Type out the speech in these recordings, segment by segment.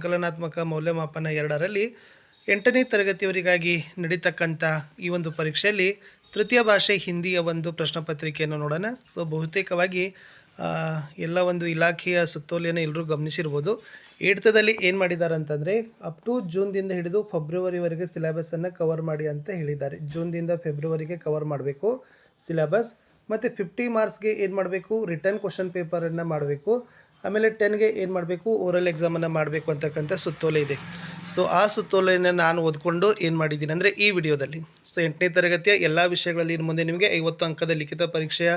ಸಂಕಲನಾತ್ಮಕ ಮೌಲ್ಯಮಾಪನ 2ರಲ್ಲಿ 8ನೇ ತರಗತಿಯವರಿಗಾಗಿ ನಡೀತಕ್ಕಂಥ ಈ ಒಂದು ಪರೀಕ್ಷೆಯಲ್ಲಿ ತೃತೀಯ ಭಾಷೆ ಹಿಂದಿಯ ಒಂದು ಪ್ರಶ್ನೆ ಪತ್ರಿಕೆಯನ್ನು ನೋಡೋಣ. ಸೊ ಬಹುತೇಕವಾಗಿ ಎಲ್ಲ ಒಂದು ಇಲಾಖೆಯ ಸುತ್ತೋಲೆಯನ್ನು ಎಲ್ಲರೂ ಗಮನಿಸಿರ್ಬೋದು. 8ನೇ ಏನು ಮಾಡಿದ್ದಾರೆ ಅಂತಂದರೆ ಅಪ್ ಟು ಜೂನ್ದಿಂದ ಹಿಡಿದು ಫೆಬ್ರವರಿವರೆಗೆ ಸಿಲೆಬಸ್ಸನ್ನು ಕವರ್ ಮಾಡಿ ಅಂತ ಹೇಳಿದ್ದಾರೆ. ಜೂನ್ದಿಂದ ಫೆಬ್ರವರಿಗೆ ಕವರ್ ಮಾಡಬೇಕು ಸಿಲೆಬಸ್. ಮತ್ತು 50 ಮಾರ್ಕ್ಸ್ಗೆ ಏನು ಮಾಡಬೇಕು, ರಿಟರ್ನ್ ಕ್ವಶನ್ ಪೇಪರನ್ನು ಮಾಡಬೇಕು. ಆಮೇಲೆ 10ಗೆ ಏನು ಮಾಡಬೇಕು, ಓರಲ್ ಎಕ್ಸಾಮನ್ನು ಮಾಡಬೇಕು ಅಂತಕ್ಕಂಥ ಸುತ್ತೋಲೆ ಇದೆ. ಸೊ ಆ ಸುತ್ತೋಲೆಯನ್ನು ನಾನು ಓದ್ಕೊಂಡು ಏನು ಮಾಡಿದ್ದೀನಿ ಅಂದರೆ ಈ ವಿಡಿಯೋದಲ್ಲಿ ಸೊ 8ನೇ ತರಗತಿಯ ಎಲ್ಲ ವಿಷಯಗಳಲ್ಲಿ ಮುಂದೆ ನಿಮಗೆ 50 ಅಂಕದ ಲಿಖಿತ ಪರೀಕ್ಷೆಯ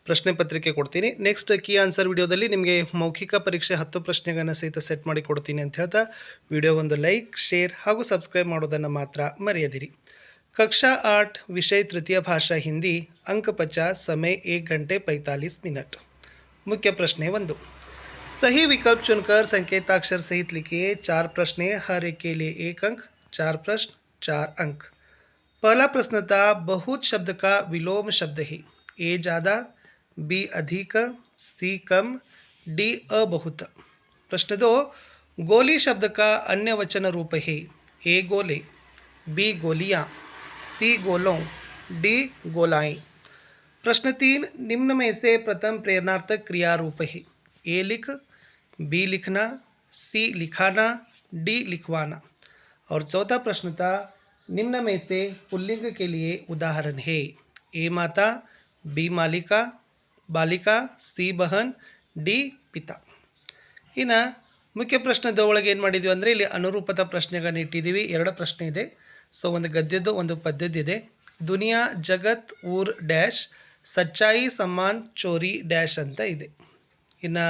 ಪ್ರಶ್ನೆ ಪತ್ರಿಕೆ ಕೊಡ್ತೀನಿ. ನೆಕ್ಸ್ಟ್ ಕೀ ಆನ್ಸರ್ ವಿಡಿಯೋದಲ್ಲಿ ನಿಮಗೆ ಮೌಖಿಕ ಪರೀಕ್ಷೆ 10 ಪ್ರಶ್ನೆಗಳನ್ನು ಸಹಿತ ಸೆಟ್ ಮಾಡಿ ಕೊಡ್ತೀನಿ ಅಂತ ಹೇಳ್ತಾ ವಿಡಿಯೋಗೊಂದು ಲೈಕ್, ಶೇರ್ ಹಾಗೂ ಸಬ್ಸ್ಕ್ರೈಬ್ ಮಾಡೋದನ್ನು ಮಾತ್ರ ಮರೆಯದಿರಿ. कक्षा 8 विषय तृतीय भाषा हिंदी अंक 50 समय 1 घंटे 45 मिनट. मुख्य प्रश्न 1. सही विकल्प चुनकर संकेताक्षर सहित लिखिए. 4 प्रश्न, हर एक के लिए 1 अंक. 4 प्रश्न 4 अंक. पहला प्रश्न था बहुत शब्द का विलोम शब्द है. ए ज़्यादा, बी अधिक, सी कम, डी अबहुत. प्रश्न 2. गोली शब्द का अन्य वचन रूप है. ए गोले, बी गोलियाँ, सी गोलों, डी गोलाएँ. प्रश्न 3. निम्न में से प्रथम प्रेरणार्थक क्रिया रूप है. ए लिख, बी लिखना, सी लिखाना, डी लिखवाना. और चौथा प्रश्न था निम्न में से पुल्लिंग के लिए उदाहरण है. ए माता, बी मालिका, बालिका, सी बहन, डी पिता. ಇನ್ನು ಮುಖ್ಯ ಪ್ರಶ್ನೆದ ಒಳಗೆ ಏನು ಮಾಡಿದ್ದೀವಿ ಅಂದರೆ ಇಲ್ಲಿ ಅನುರೂಪದ ಪ್ರಶ್ನೆಗಳನ್ನ ಇಟ್ಟಿದ್ದೀವಿ. 2 ಪ್ರಶ್ನೆ ಇದೆ. ಸೊ ಒಂದು ಗದ್ಯದ್ದು ಒಂದು ಪದ್ಯದ್ದಿದೆ. ದುನಿಯಾ ಜಗತ್ ಊರ್ ಡ್ಯಾಶ್ ಸಚ್ಚಾಯಿ ಸಮ್ಮಾನ್ ಚೋರಿ ಡ್ಯಾಶ್ ಅಂತ ಇದೆ. ಇನ್ನು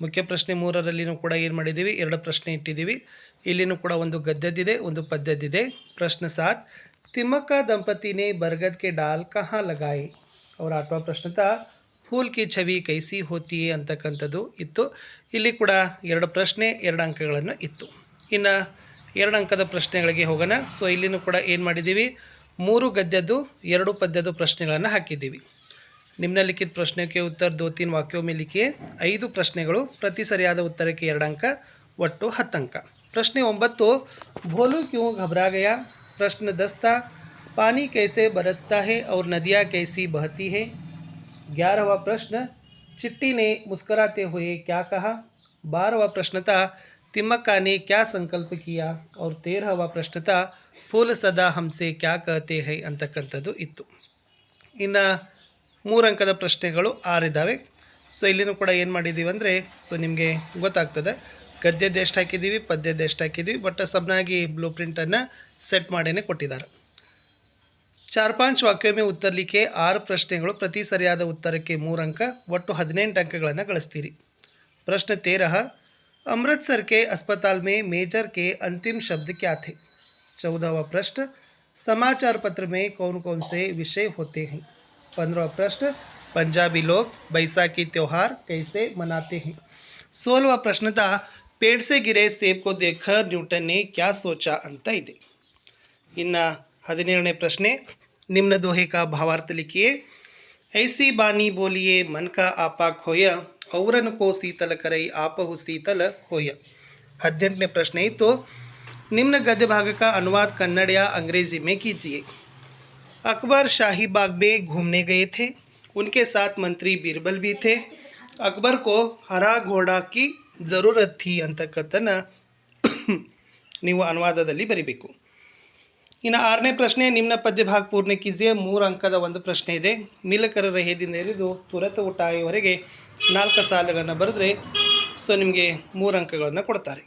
ಮುಖ್ಯ ಪ್ರಶ್ನೆ 3ರಲ್ಲಿನೂ ಕೂಡ ಏನು ಮಾಡಿದ್ದೀವಿ, 2 ಪ್ರಶ್ನೆ ಇಟ್ಟಿದ್ದೀವಿ. ಇಲ್ಲಿನೂ ಕೂಡ ಒಂದು ಗದ್ಯದ್ದಿದೆ ಒಂದು ಪದ್ಯದ್ದಿದೆ. ಪ್ರಶ್ನೆ 7. ತಿಮ್ಮಕ್ಕ ದಂಪತಿನೇ ಬರ್ಗದ್ ಕೆ ಡಾಲ್ ಕಹಾ ಲಗಾಯೆ. ಅವರ 8वा ಪ್ರಶ್ನೆ ತಾ ಫೂಲ್ ಕಿ ಛವಿ ಕೈಸಿ ಹೋತಿ ಅಂತಕ್ಕಂಥದ್ದು ಇತ್ತು. ಇಲ್ಲಿ ಕೂಡ 2 ಪ್ರಶ್ನೆ 2 ಅಂಕಗಳನ್ನು ಇತ್ತು. ಇನ್ನು 2 ಅಂಕದ ಪ್ರಶ್ನೆಗಳಿಗೆ ಹೋಗೋಣ. ಸೊ ಇಲ್ಲಿನೂ ಕೂಡ ಏನು ಮಾಡಿದ್ದೀವಿ, 3 ಗದ್ಯದ್ದು 2 ಪದ್ಯದ್ದು ಪ್ರಶ್ನೆಗಳನ್ನು ಹಾಕಿದ್ದೀವಿ. ನಿಮ್ನಲಿಖಿತ ಪ್ರಶ್ನೆಗೆ ಉತ್ತರ 2-3 ವಾಕ್ಯೋं में लिखिए. 5 ಪ್ರಶ್ನೆಗಳು, ಪ್ರತಿ ಸರಿಯಾದ ಉತ್ತರಕ್ಕೆ 2 ಅಂಕ, ಒಟ್ಟು 10 ಅಂಕ. ಪ್ರಶ್ನೆ 9. भोलू क्यों घबरा गया. प्रश्न 10 था पानी कैसे बरसता है और नदियाँ कैसी बहती है. 11वां प्रश्न चिट्टी ने मुस्कुराते हुए क्या कहा. 12वां प्रश्न था तिम्मक्का ने क्या संकल्प किया. और 13वां प्रश्न था फूल सदा हमसे क्या कहते हैं ಅಂತಕ್ಕಂಥದ್ದು ಇತ್ತು. ಇನ್ನು 3 ಅಂಕದ ಪ್ರಶ್ನೆಗಳು 6 ಇದ್ದಾವೆ. ಸೊ ಇಲ್ಲಿನೂ ಕೂಡ ಏನು ಮಾಡಿದ್ದೀವಿ ಅಂದರೆ ಸೊ ನಿಮಗೆ ಗೊತ್ತಾಗ್ತದೆ ಗದ್ಯದ್ದು ಎಷ್ಟು ಹಾಕಿದ್ದೀವಿ, ಪದ್ಯದ್ದು ಎಷ್ಟು ಹಾಕಿದ್ದೀವಿ. ಬಟ್ ಸಬ್ನಾಗಿ ಬ್ಲೂ ಪ್ರಿಂಟನ್ನು ಸೆಟ್ ಮಾಡೇ ಕೊಟ್ಟಿದ್ದಾರೆ. 4-5 ವಾಕ್ಯ में उत्तर लिखे. 6 ಪ್ರಶ್ನೆಗಳು, ಪ್ರತಿ ಸರಿಯಾದ ಉತ್ತರಕ್ಕೆ 3 ಅಂಕ, ಒಟ್ಟು 18 ಅಂಕಗಳನ್ನು ಗಳಿಸ್ತೀರಿ. प्रश्न 13. अमृतसर के अस्पताल में मेजर के अंतिम शब्द क्या थे. 14वां प्रश्न समाचार पत्र में कौन कौन से विषय होते हैं. 15वां प्रश्न पंजाबी लोग बैसाखी त्यौहार कैसे मनाते हैं. 16वां प्रश्न था पेड़ से गिरे सेब को देखकर न्यूटन ने क्या सोचा ಅಂತ ಇದೆ. ಇನ್ನು 17ನೇ ಪ್ರಶ್ನೆ निम्न दोहे का भावार्थ लिखिए. ऐसी बानी बोलिए मन का आपा खोया औरन को शीतल करई आपहु शीतल होय. 18ನೇ प्रश्न तो निम्न गद्य भाग का अनुवाद कन्नड़ या अंग्रेजी में कीजिए. अकबर शाही बाग में घूमने गए थे. उनके साथ मंत्री बीरबल भी थे. अकबर को हरा घोड़ा की ज़रूरत थी ಅಂತಕ್ಕಂಥನ್ನ ನೀವು ಅನುವಾದದಲ್ಲಿ ಬರಿಬೇಕು. ಇನ್ನು 6ನೇ ಪ್ರಶ್ನೆ ನಿಮ್ನ ಪದ್ಯ ಭಾಗ ಪೂರ್ಣ ಕೀಜಿಯೆ. 3 ಅಂಕದ ಒಂದು ಪ್ರಶ್ನೆ ಇದೆ. ಮಿಲಕರ ರಹೇದಿಂದ ಹಿಡಿದು ತುರತ ಊಟಾಯವರೆಗೆ 4 ಸಾಲುಗಳನ್ನು ಬರೆದ್ರೆ ಸೊ ನಿಮಗೆ 3 ಅಂಕಗಳನ್ನು ಕೊಡ್ತಾರೆ.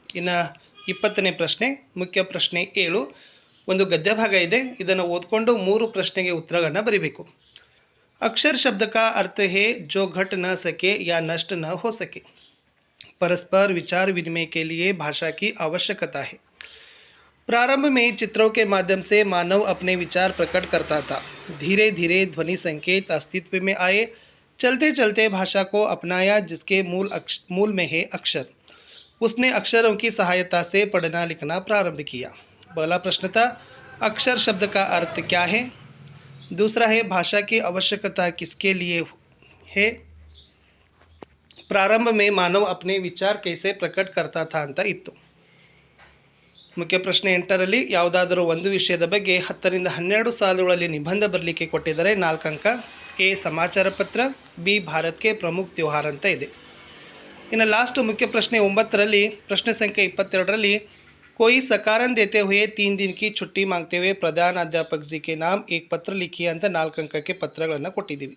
ಇನ್ನು 20ನೇ ಪ್ರಶ್ನೆ ಮುಖ್ಯ ಪ್ರಶ್ನೆ 7 ಒಂದು ಗದ್ಯ ಭಾಗ ಇದೆ. ಇದನ್ನು ಓದ್ಕೊಂಡು 3 ಪ್ರಶ್ನೆಗೆ ಉತ್ತರಗಳನ್ನು ಬರೀಬೇಕು. अक्षर शब्द का अर्थ है जो घट न सके या नष्ट न हो सके. परस्पर विचार विनिमय के लिए भाषा की आवश्यकता है. प्रारंभ में चित्रों के माध्यम से मानव अपने विचार प्रकट करता था. धीरे धीरे ध्वनि संकेत अस्तित्व में आए. चलते चलते भाषा को अपनाया जिसके मूल में है अक्षर. उसने अक्षरों की सहायता से पढ़ना लिखना प्रारंभ किया. पहला प्रश्न था अक्षर शब्द का अर्थ क्या है. दूसरा है भाषा की आवश्यकता किसके लिए है. ಪ್ರಾರಂಭ ಮೇ ಮಾನವ ಅಪ್ನೆ ವಿಚಾರ ಕೈಸೆ ಪ್ರಕಟ ಕರ್ತಾ ಥಾ ಅಂತ ಇತ್ತು. ಮುಖ್ಯ ಪ್ರಶ್ನೆ 8ರಲ್ಲಿ ಯಾವುದಾದರೂ ಒಂದು ವಿಷಯದ ಬಗ್ಗೆ 10ರಿಂದ 12 ಸಾಲುಗಳಲ್ಲಿ ನಿಬಂಧ ಬರಲಿಕ್ಕೆ ಕೊಟ್ಟಿದ್ದಾರೆ. 4 ಅಂಕ. ಎ ಸಮಾಚಾರ ಪತ್ರ, ಬಿ ಭಾರತ್ಗೆ ಪ್ರಮುಖ ತ್ಯೋಹಾರ ಅಂತ ಇದೆ. ಇನ್ನು ಲಾಸ್ಟ್ ಮುಖ್ಯ ಪ್ರಶ್ನೆ 9ರಲ್ಲಿ ಪ್ರಶ್ನೆ ಸಂಖ್ಯೆ 22ರಲ್ಲಿ कोई सकारण देते हुए 3 दिन की छुट्टी मांगते हुए प्रधान अध्यापक जी के नाम एक पत्र लिखी ಅಂತ 4 ಅಂಕಕ್ಕೆ ಪತ್ರಗಳನ್ನು ಕೊಟ್ಟಿದ್ದೀವಿ.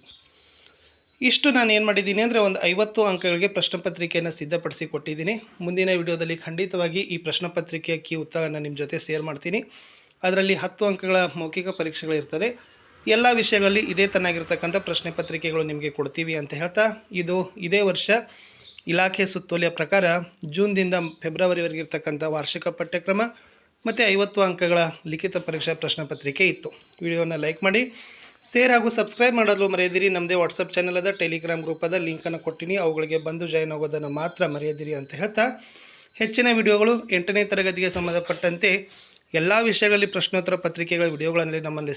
ಇಷ್ಟು ನಾನು ಏನು ಮಾಡಿದ್ದೀನಿ ಅಂದರೆ ಒಂದು 50 ಅಂಕಗಳಿಗೆ ಪ್ರಶ್ನೆ ಪತ್ರಿಕೆಯನ್ನು ಸಿದ್ಧಪಡಿಸಿ ಕೊಟ್ಟಿದ್ದೀನಿ. ಮುಂದಿನ ವಿಡಿಯೋದಲ್ಲಿ ಖಂಡಿತವಾಗಿ ಈ ಪ್ರಶ್ನೆ ಪತ್ರಿಕೆಯ ಕೀ ಉತ್ತರವನ್ನು ನಿಮ್ಮ ಜೊತೆ ಶೇರ್ ಮಾಡ್ತೀನಿ. ಅದರಲ್ಲಿ 10 ಅಂಕಗಳ ಮೌಖಿಕ ಪರೀಕ್ಷೆಗಳಿರ್ತದೆ. ಎಲ್ಲ ವಿಷಯಗಳಲ್ಲಿ ಇದೇ ತನ್ನಾಗಿರ್ತಕ್ಕಂಥ ಪ್ರಶ್ನೆ ಪತ್ರಿಕೆಗಳು ನಿಮಗೆ ಕೊಡ್ತೀವಿ ಅಂತ ಹೇಳ್ತಾ, ಇದು ಇದೇ ವರ್ಷ ಇಲಾಖೆ ಸುತ್ತೋಲೆಯ ಪ್ರಕಾರ ಜೂನ್ದಿಂದ ಫೆಬ್ರವರಿವರೆಗೆ ಇರ್ತಕ್ಕಂಥ ವಾರ್ಷಿಕ ಪಠ್ಯಕ್ರಮ ಮತ್ತು 50 ಅಂಕಗಳ ಲಿಖಿತ ಪರೀಕ್ಷಾ ಪ್ರಶ್ನೆ ಪತ್ರಿಕೆ ಇತ್ತು. ವಿಡಿಯೋನ ಲೈಕ್ ಮಾಡಿ, ಶೇರ್ ಹಾಗೂ ಸಬ್ಸ್ಕ್ರೈಬ್ ಮಾಡೋದು ಮರೆಯದಿರಿ. ನಮ್ಮದೇ ವಾಟ್ಸಪ್ ಚಾನಲ್ ಅದ, ಟೆಲಿಗ್ರಾಮ್ ಗ್ರೂಪ್ ಅದ, ಲಿಂಕನ್ನು ಕೊಟ್ಟಿನಿ, ಅವುಗಳಿಗೆ ಬಂದು ಜಾಯ್ನ್ ಆಗೋದನ್ನು ಮಾತ್ರ ಮರೆಯದಿರಿ ಅಂತ ಹೇಳ್ತಾ, ಹೆಚ್ಚಿನ ವಿಡಿಯೋಗಳು 8ನೇ ತರಗತಿಗೆ ಸಂಬಂಧಪಟ್ಟಂತೆ ಎಲ್ಲ ವಿಷಯಗಳಲ್ಲಿ ಪ್ರಶ್ನೋತ್ತರ ಪತ್ರಿಕೆಗಳ ವಿಡಿಯೋಗಳಲ್ಲಿ ನಮ್ಮಲ್ಲಿ